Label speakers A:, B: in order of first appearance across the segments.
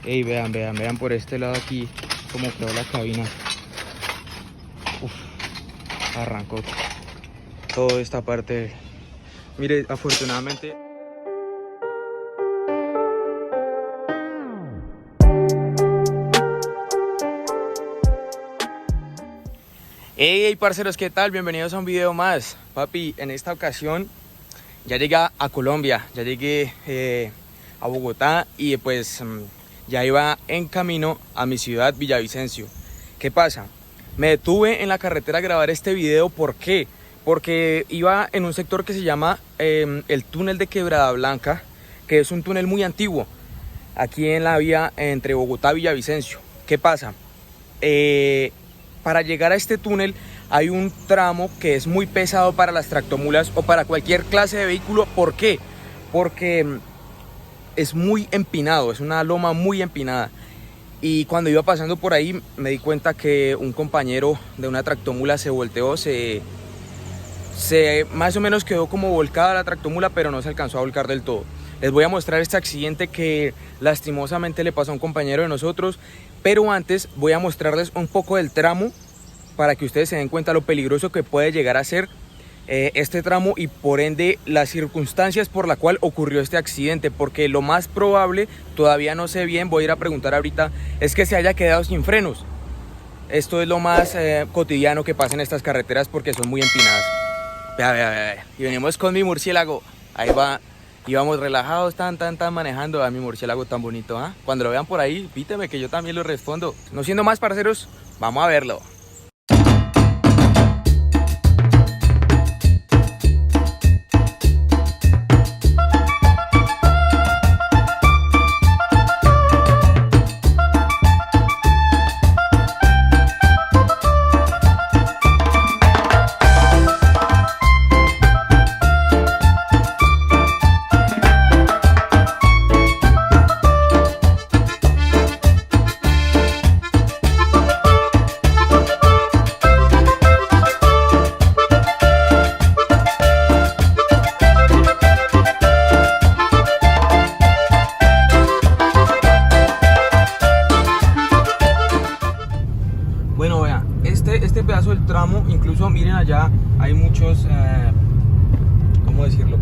A: Ey, vean por este lado aquí cómo quedó la cabina. Uf, arrancó toda esta parte. Mire, afortunadamente. Hey, parceros, ¿qué tal? Bienvenidos a un video más. Papi, en esta ocasión ya llegué a Colombia, ya llegué a Bogotá y pues ya iba en camino a mi ciudad, Villavicencio. ¿Qué pasa? Me detuve en la carretera a grabar este video. ¿Por qué? Porque iba en un sector que se llama el túnel de Quebrada Blanca, que es un túnel muy antiguo, aquí en la vía entre Bogotá y Villavicencio. ¿Qué pasa? Para llegar a este túnel hay un tramo que es muy pesado para las tractomulas o para cualquier clase de vehículo. ¿Por qué? Porque es muy empinado, es una loma muy empinada. Y cuando iba pasando por ahí me di cuenta que un compañero de una tractomula se volteó, se más o menos quedó como volcada la tractomula, pero no se alcanzó a volcar del todo. Les voy a mostrar este accidente que lastimosamente le pasó a un compañero de nosotros, pero antes voy a mostrarles un poco del tramo para que ustedes se den cuenta lo peligroso que puede llegar a ser este tramo y por ende las circunstancias por la cual ocurrió este accidente, porque lo más probable, todavía no sé bien, voy a ir a preguntar ahorita, es que se haya quedado sin frenos. Esto es lo más cotidiano que pasa en estas carreteras porque son muy empinadas. Vea. Y venimos con mi murciélago. Ahí va. Íbamos relajados, tan manejando a mi murciélago tan bonito, ¿ah? Cuando lo vean por ahí, píteme que yo también lo respondo. No siendo más, parceros, vamos a verlo. Bueno, vean, este pedazo del tramo, incluso miren allá, hay muchos, ¿cómo decirlo?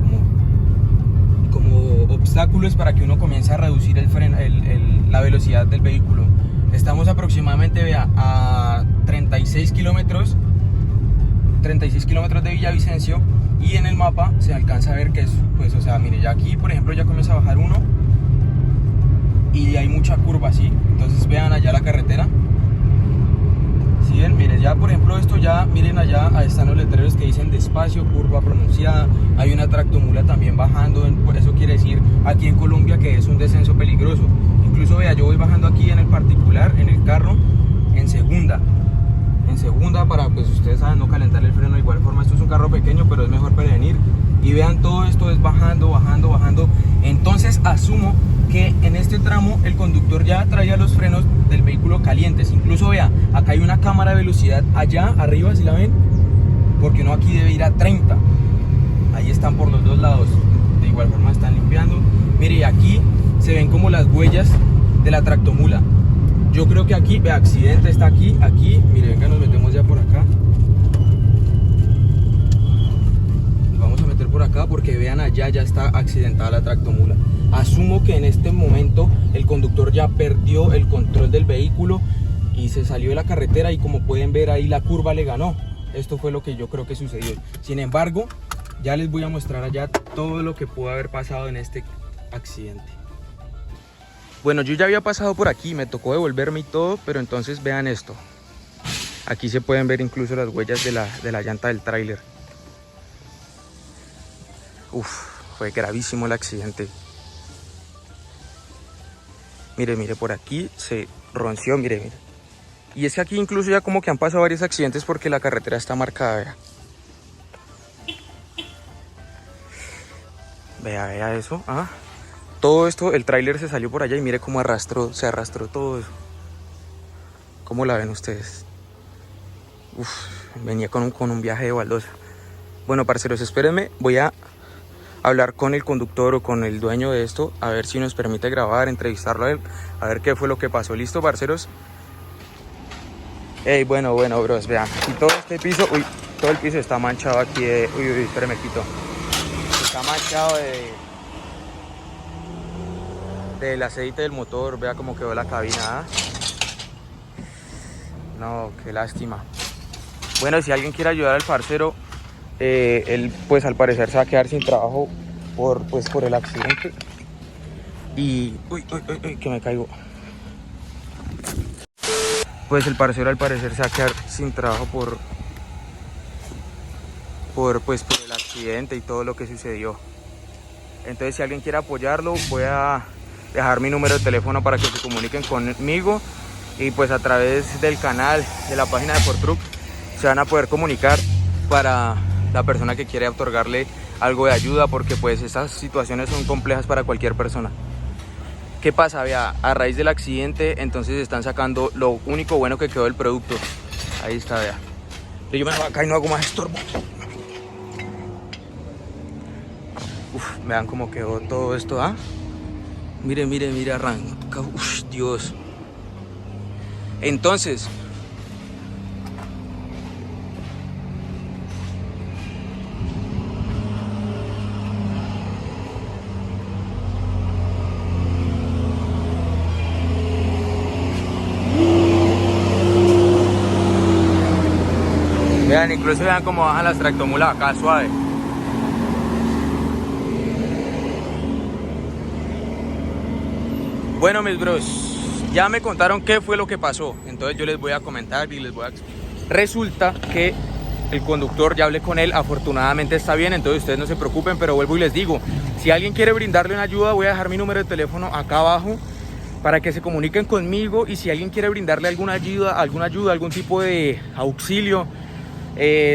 A: Como obstáculos para que uno comience a reducir la velocidad del vehículo. Estamos aproximadamente, vea, a 36 kilómetros de Villavicencio y en el mapa se alcanza a ver que es, pues, o sea, mire, ya aquí, por ejemplo, ya comienza a bajar uno y hay mucha curva, ¿sí? Entonces vean allá la carretera. Si ven, miren, ya por ejemplo esto ya, miren allá, ahí están los letreros que dicen despacio, curva pronunciada, hay una tractomula también bajando, por eso quiere decir aquí en Colombia que es un descenso peligroso. Incluso vea, yo voy bajando aquí en el particular, en el carro, en segunda para, pues ustedes saben, no calentar el freno. De igual forma esto es un carro pequeño, pero es mejor prevenir. Y vean, todo esto es bajando. Entonces asumo que en este tramo el conductor ya traía los frenos del vehículo calientes. Incluso vea, acá hay una cámara de velocidad allá arriba, si la ven, porque uno aquí debe ir a 30. Ahí están por los dos lados. De igual forma están limpiando. Mire, aquí se ven como las huellas de la tractomula. Yo creo que aquí, vea, accidente está aquí. Mire, venga, nos metemos ya por acá. Nos vamos a meter por acá porque vean, allá ya está accidentada la tractomula. Asumo que en este momento el conductor ya perdió el control del vehículo y se salió de la carretera, y como pueden ver ahí la curva le ganó. Esto fue lo que yo creo que sucedió. Sin embargo, ya les voy a mostrar allá todo lo que pudo haber pasado en este accidente. Bueno, yo ya había pasado por aquí, me tocó devolverme y todo, pero entonces vean esto. Aquí se pueden ver incluso las huellas de la llanta del tráiler. Uf, fue gravísimo el accidente. Mire, por aquí se ronció, mire. Y es que aquí incluso ya como que han pasado varios accidentes porque la carretera está marcada, vea. Vea eso, ¿ah? Todo esto, el tráiler se salió por allá y mire cómo se arrastró todo eso. ¿Cómo la ven ustedes? Uf, venía con un viaje de baldosa. Bueno, parceros, espérenme, voy a hablar con el conductor o con el dueño de esto, a ver si nos permite grabar, entrevistarlo a él, a ver qué fue lo que pasó. ¿Listo, parceros? Hey, bueno, bros, vean, aquí todo este piso, uy, todo el piso está manchado aquí de, uy, espérame, quito. Está manchado del aceite del motor, vea cómo quedó la cabina, ¿eh? No, qué lástima. Bueno, si alguien quiere ayudar al parcero, él pues al parecer se va a quedar sin trabajo por el accidente. Y, uy, que me caigo. Pues el parcero al parecer se va a quedar sin trabajo por el accidente y todo lo que sucedió. Entonces si alguien quiere apoyarlo, voy a dejar mi número de teléfono para que se comuniquen conmigo, y pues a través del canal de la página de Fortruck se van a poder comunicar para la persona que quiere otorgarle algo de ayuda, porque pues estas situaciones son complejas para cualquier persona. ¿Qué pasa? Vea, a raíz del accidente entonces están sacando lo único bueno que quedó del producto. Ahí está, vea. Pero yo me voy acá y no hago más estorbo. Vean cómo quedó todo esto, ¿ah? Mire, arranca. Dios. Entonces, vean, incluso vean cómo bajan las tractomulas acá, suave. Bueno, mis bros, ya me contaron qué fue lo que pasó. Entonces yo les voy a comentar y les voy a explicar. Resulta que el conductor, ya hablé con él, afortunadamente está bien, entonces ustedes no se preocupen, pero vuelvo y les digo, si alguien quiere brindarle una ayuda, voy a dejar mi número de teléfono acá abajo para que se comuniquen conmigo, y si alguien quiere brindarle alguna ayuda, algún tipo de auxilio,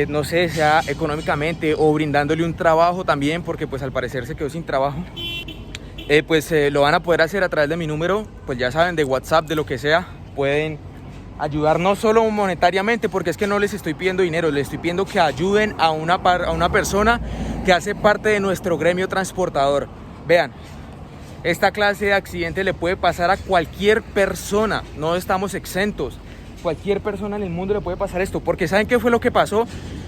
A: no sé, sea económicamente o brindándole un trabajo también, porque pues al parecer se quedó sin trabajo, lo van a poder hacer a través de mi número, pues ya saben, de WhatsApp, de lo que sea. Pueden ayudar no solo monetariamente, porque es que no les estoy pidiendo dinero, les estoy pidiendo que ayuden a una persona que hace parte de nuestro gremio transportador. Vean, esta clase de accidente le puede pasar a cualquier persona, no estamos exentos. Cualquier persona en el mundo le puede pasar esto, porque ¿saben qué fue lo que pasó?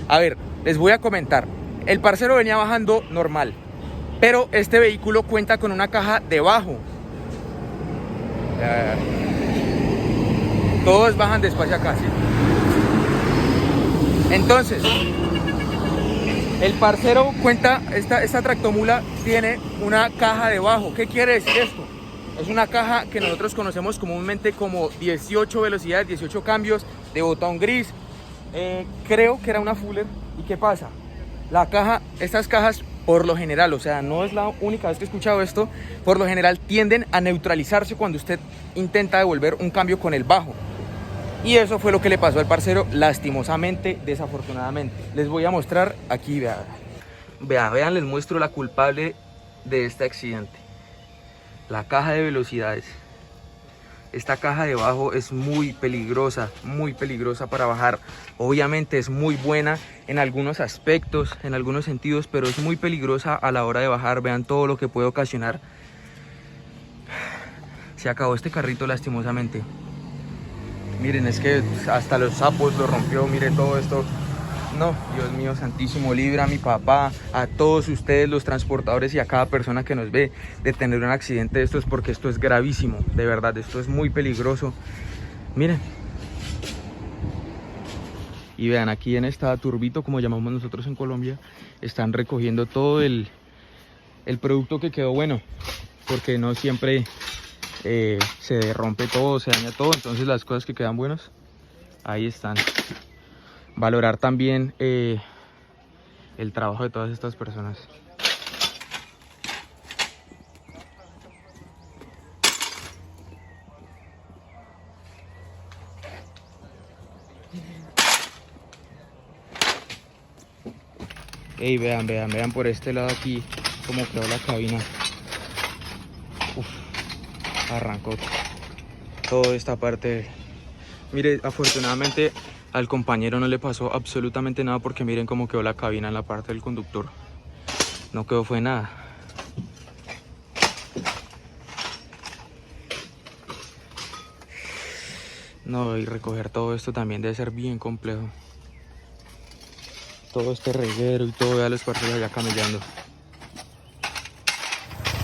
A: A ver, les voy a comentar. El parcero venía bajando normal, pero este vehículo cuenta con una caja debajo. Todos bajan despacio acá, ¿sí? Entonces, el parcero cuenta, esta tractomula tiene una caja debajo. ¿Qué quiere decir esto? Es una caja que nosotros conocemos comúnmente como 18 velocidades, 18 cambios, de botón gris. Creo que era una Fuller. ¿Y qué pasa? Estas cajas, por lo general, o sea, no es la única vez que he escuchado esto, por lo general tienden a neutralizarse cuando usted intenta devolver un cambio con el bajo. Y eso fue lo que le pasó al parcero, lastimosamente, desafortunadamente. Les voy a mostrar aquí, vean, les muestro la culpable de este accidente. La caja de velocidades. Esta caja de bajo es muy peligrosa para bajar. Obviamente es muy buena en algunos aspectos, en algunos sentidos, pero es muy peligrosa a la hora de bajar. Vean todo lo que puede ocasionar. Se acabó este carrito lastimosamente. Miren, es que hasta los sapos lo rompió, miren todo esto. No, Dios mío santísimo, libre a mi papá, a todos ustedes los transportadores y a cada persona que nos ve de tener un accidente de estos, porque esto es gravísimo, de verdad, esto es muy peligroso. Miren. Y vean, aquí en esta turbito, como llamamos nosotros en Colombia, están recogiendo todo el producto que quedó bueno, porque no siempre se rompe todo, se daña todo, entonces las cosas que quedan buenas, ahí están. Valorar también el trabajo de todas estas personas. Ey, vean por este lado aquí cómo quedó la cabina. Arrancó toda esta parte. Mire, afortunadamente al compañero no le pasó absolutamente nada, porque miren cómo quedó la cabina en la parte del conductor. No quedó fue nada. No, y recoger todo esto también debe ser bien complejo. Todo este reguero y todo, ya los parceros allá camellando.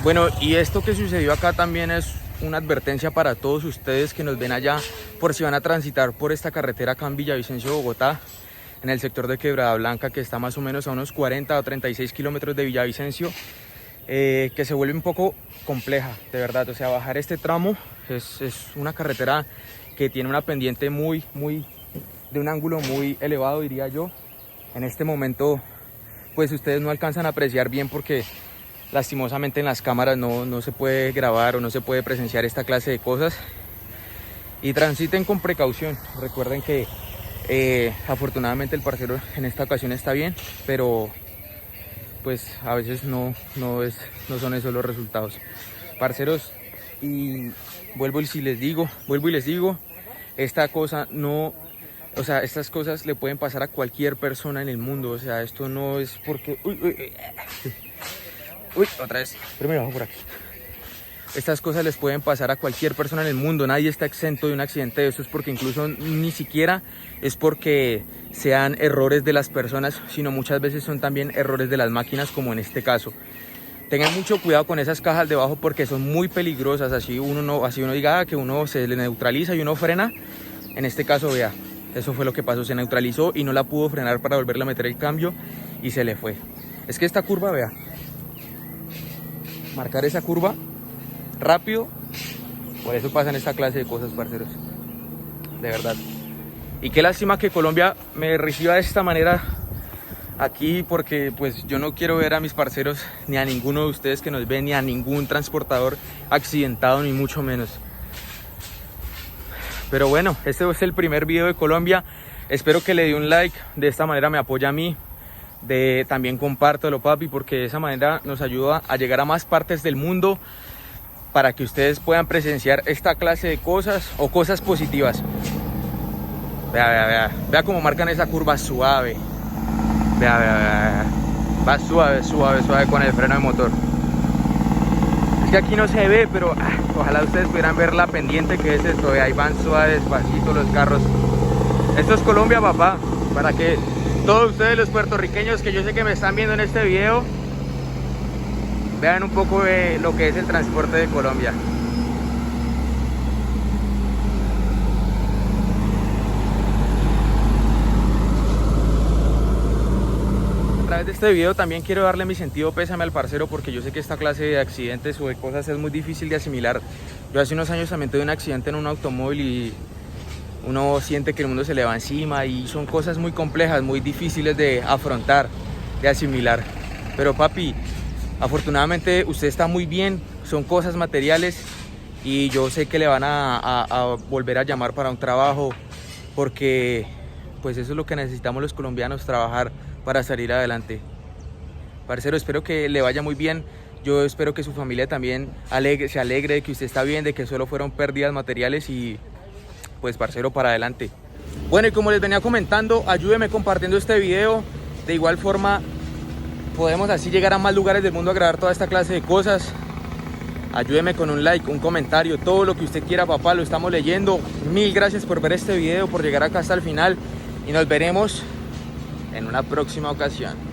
A: Bueno, y esto que sucedió acá también es una advertencia para todos ustedes que nos ven allá, por si van a transitar por esta carretera acá en Villavicencio, Bogotá, en el sector de Quebrada Blanca, que está más o menos a unos 40 o 36 kilómetros de Villavicencio, que se vuelve un poco compleja, de verdad. O sea, bajar este tramo es una carretera que tiene una pendiente de un ángulo muy elevado, diría yo. En este momento, pues ustedes no alcanzan a apreciar bien porque lastimosamente en las cámaras no se puede grabar o no se puede presenciar esta clase de cosas. Y transiten con precaución. Recuerden que afortunadamente el parcero en esta ocasión está bien, pero pues a veces no son esos los resultados. Parceros, y vuelvo y les digo, esta cosa no... O sea, estas cosas le pueden pasar a cualquier persona en el mundo. O sea, esto no es porque... Uy, otra vez. Primero bajo por aquí. Estas cosas les pueden pasar a cualquier persona en el mundo. Nadie está exento de un accidente de estos, porque incluso ni siquiera es porque sean errores de las personas, sino muchas veces son también errores de las máquinas, como en este caso. Tengan mucho cuidado con esas cajas debajo porque son muy peligrosas. Así uno diga que uno se le neutraliza y uno frena. En este caso, vea. Eso fue lo que pasó, se neutralizó y no la pudo frenar para volverle a meter el cambio y se le fue. Es que esta curva, vea, marcar esa curva rápido, por eso pasan esta clase de cosas, parceros, de verdad. Y qué lástima que Colombia me reciba de esta manera aquí, porque pues yo no quiero ver a mis parceros, ni a ninguno de ustedes que nos ven, ni a ningún transportador accidentado, ni mucho menos. Pero bueno, este es el primer video de Colombia. Espero que le dé un like, de esta manera me apoya a mí. También compártelo, papi, porque de esa manera nos ayuda a llegar a más partes del mundo, para que ustedes puedan presenciar esta clase de cosas o cosas positivas. Vea cómo marcan esa curva suave. Vea. Va suave con el freno de motor. Que aquí no se ve, pero ojalá ustedes pudieran ver la pendiente que es esto. Ahí van suave, despacito los carros. Esto es Colombia, papá. Para que todos ustedes, los puertorriqueños que yo sé que me están viendo en este video, vean un poco de lo que es el transporte de Colombia. A través de este video también quiero darle mi sentido pésame al parcero, porque yo sé que esta clase de accidentes o de cosas es muy difícil de asimilar. Yo hace unos años también tuve un accidente en un automóvil y uno siente que el mundo se le va encima, y son cosas muy complejas, muy difíciles de afrontar, de asimilar. Pero papi, afortunadamente usted está muy bien, son cosas materiales, y yo sé que le van a volver a llamar para un trabajo, porque pues eso es lo que necesitamos los colombianos, trabajar para salir adelante. Parcero, espero que le vaya muy bien. Yo espero que su familia también se alegre de que usted está bien, de que solo fueron pérdidas materiales, y pues parcero, para adelante. Bueno, y como les venía comentando, ayúdeme compartiendo este video. De igual forma podemos así llegar a más lugares del mundo a grabar toda esta clase de cosas. Ayúdeme con un like, un comentario, todo lo que usted quiera, papá, lo estamos leyendo. Mil gracias por ver este video, por llegar acá hasta el final, y nos veremos en una próxima ocasión.